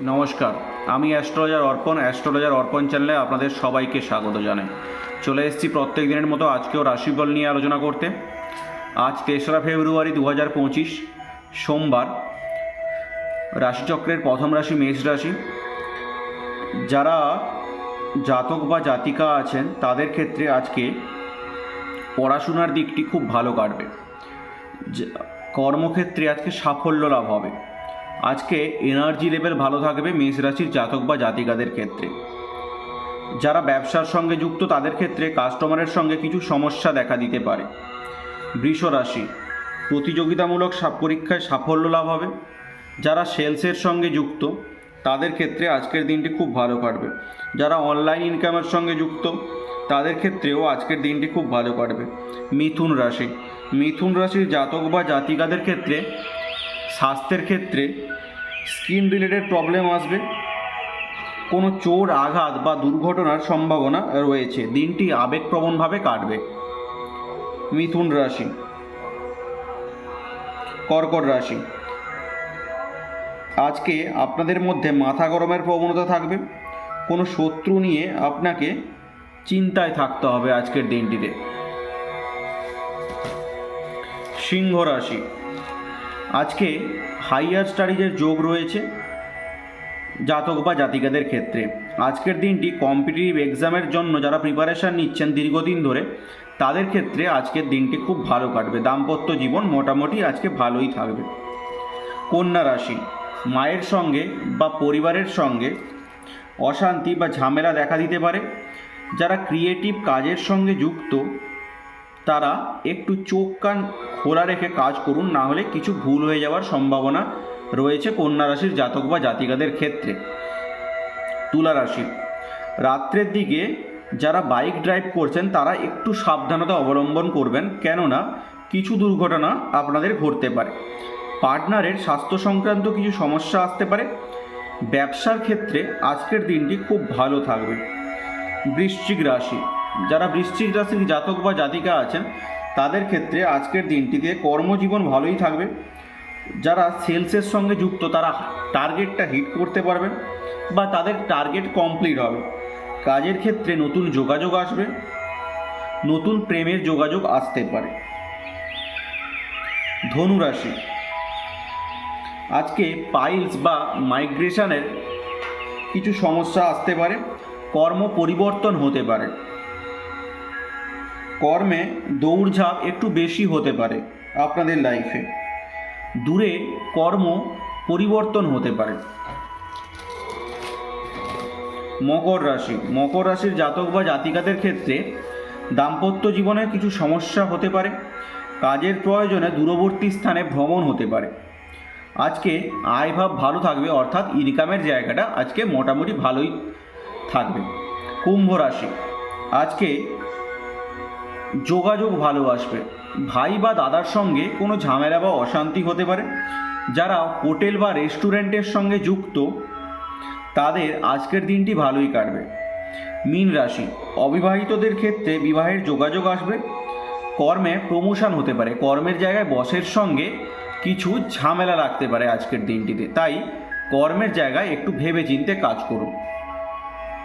নমস্কার, আমি অ্যাস্ট্রোলজার অর্পণ চ্যানেলে আপনাদের সবাইকে স্বাগত জানাই। চলে এসেছি প্রত্যেক দিনের মতো আজকেও রাশিফল নিয়ে আলোচনা করতে। আজ 3রা ফেব্রুয়ারি 2025 সোমবার। রাশিচক্রের প্রথম রাশি মেষ রাশি। যারা জাতক বা জাতিকা আছেন তাদের ক্ষেত্রে আজকে পড়াশোনার দিকটি খুব ভালো কাটবে। কর্মক্ষেত্রে আজকে সাফল্য লাভ হবে। আজকে এনার্জি লেভেল ভালো থাকবে মেষ রাশির জাতক বা জাতিকাদের ক্ষেত্রে। যারা ব্যবসার সঙ্গে যুক্ত তাদের ক্ষেত্রে কাস্টমারের সঙ্গে কিছু সমস্যা দেখা দিতে পারে। বৃষ রাশি, প্রতিযোগিতামূলক পরীক্ষায় সাফল্য লাভ হবে। যারা সেলসের সঙ্গে যুক্ত তাদের ক্ষেত্রে আজকের দিনটি খুব ভালো কাটবে। যারা অনলাইন ইনকামের সঙ্গে যুক্ত তাদের ক্ষেত্রেও আজকের দিনটি খুব ভালো কাটবে। মিথুন রাশির জাতক বা জাতিকাদের ক্ষেত্রে স্বাস্থ্যের ক্ষেত্রে স্কিন রিলেটেড প্রবলেম আসবে। কোনো চোট আঘাত বা দুর্ঘটনার সম্ভাবনা রয়েছে। দিনটি আবেগপ্রবণভাবে কাটবে। মিথুন রাশি। কর্কট রাশি, আজকে আপনাদের মধ্যে মাথা গরমের প্রবণতা থাকবে। কোনো শত্রু নিয়ে আপনাকে চিন্তায় থাকতে হবে আজকের দিনটিতে। সিংহ রাশি, আজকে হাইয়ার স্টাডিজের যোগ রয়েছে জাতক বা জাতিকাদের ক্ষেত্রে। আজকের দিনটি কম্পিটিটিভ এক্সামের জন্য যারা প্রিপারেশান নিচ্ছেন দীর্ঘদিন ধরে তাদের ক্ষেত্রে আজকের দিনটি খুব ভালো কাটবে। দাম্পত্য জীবন মোটামুটি আজকে ভালোই থাকবে। কন্যা রাশি, মায়ের সঙ্গে বা পরিবারের সঙ্গে অশান্তি বা ঝামেলা দেখা দিতে পারে। যারা ক্রিয়েটিভ কাজের সঙ্গে যুক্ত তারা একটু চোখ কান খোলা রেখে কাজ করুন, না হলে কিছু ভুল হয়ে যাওয়ার সম্ভাবনা রয়েছে কন্যা রাশির জাতক বা জাতিকাদের ক্ষেত্রে। তুলা রাশি, রাত্রের দিকে যারা বাইক ড্রাইভ করছেন তারা একটু সাবধানতা অবলম্বন করবেন, কেননা কিছু দুর্ঘটনা আপনাদের ঘটতে পারে। পার্টনারের স্বাস্থ্য সংক্রান্ত কিছু সমস্যা আসতে পারে। ব্যবসার ক্ষেত্রে আজকের দিনটি খুব ভালো থাকবে। বৃশ্চিক রাশি, যারা বৃশ্চিক রাশির জাতক বা জাতিকা আছেন তাদের ক্ষেত্রে আজকের দিনটিতে কর্মজীবন ভালোই থাকবে। যারা সেলসের সঙ্গে যুক্ত তারা টার্গেটটা হিট করতে পারবেন বা তাদের টার্গেট কমপ্লিট হবে। কাজের ক্ষেত্রে নতুন যোগাযোগ আসবে, নতুন প্রেমের যোগাযোগ আসতে পারে। ধনু রাশি, আজকে পাইলস বা মাইগ্রেশনের কিছু সমস্যা আসতে পারে। কর্ম পরিবর্তন হতে পারে। কর্মে দৌড়ঝাঁপ একটু বেশি হতে পারে আপনাদের লাইফে। দূরে কর্ম পরিবর্তন হতে পারে। মকর রাশির জাতক বা জাতিকাদের ক্ষেত্রে দাম্পত্য জীবনের কিছু সমস্যা হতে পারে। কাজের প্রয়োজনে দূরবর্তী স্থানে ভ্রমণ হতে পারে। আজকে আয়ভাব ভালো থাকবে, অর্থাৎ ইনকামের জায়গাটা আজকে মোটামুটি ভালোই থাকবে। কুম্ভ রাশি, আজকে যোগাযোগ ভালো আসবে। ভাই বা দাদার সঙ্গে কোনো ঝামেলা বা অশান্তি হতে পারে। যারা হোটেল বা রেস্টুরেন্টের সঙ্গে যুক্ত তাদের আজকের দিনটি ভালোই কাটবে। মীন রাশি, অবিবাহিতদের ক্ষেত্রে বিবাহের যোগাযোগ আসবে। কর্মে প্রমোশন হতে পারে। কর্মের জায়গায় বসের সঙ্গে কিছু ঝামেলা লাগতে পারে আজকের দিনটিতে, তাই কর্মের জায়গায় একটু ভেবেচিন্তে কাজ করুন।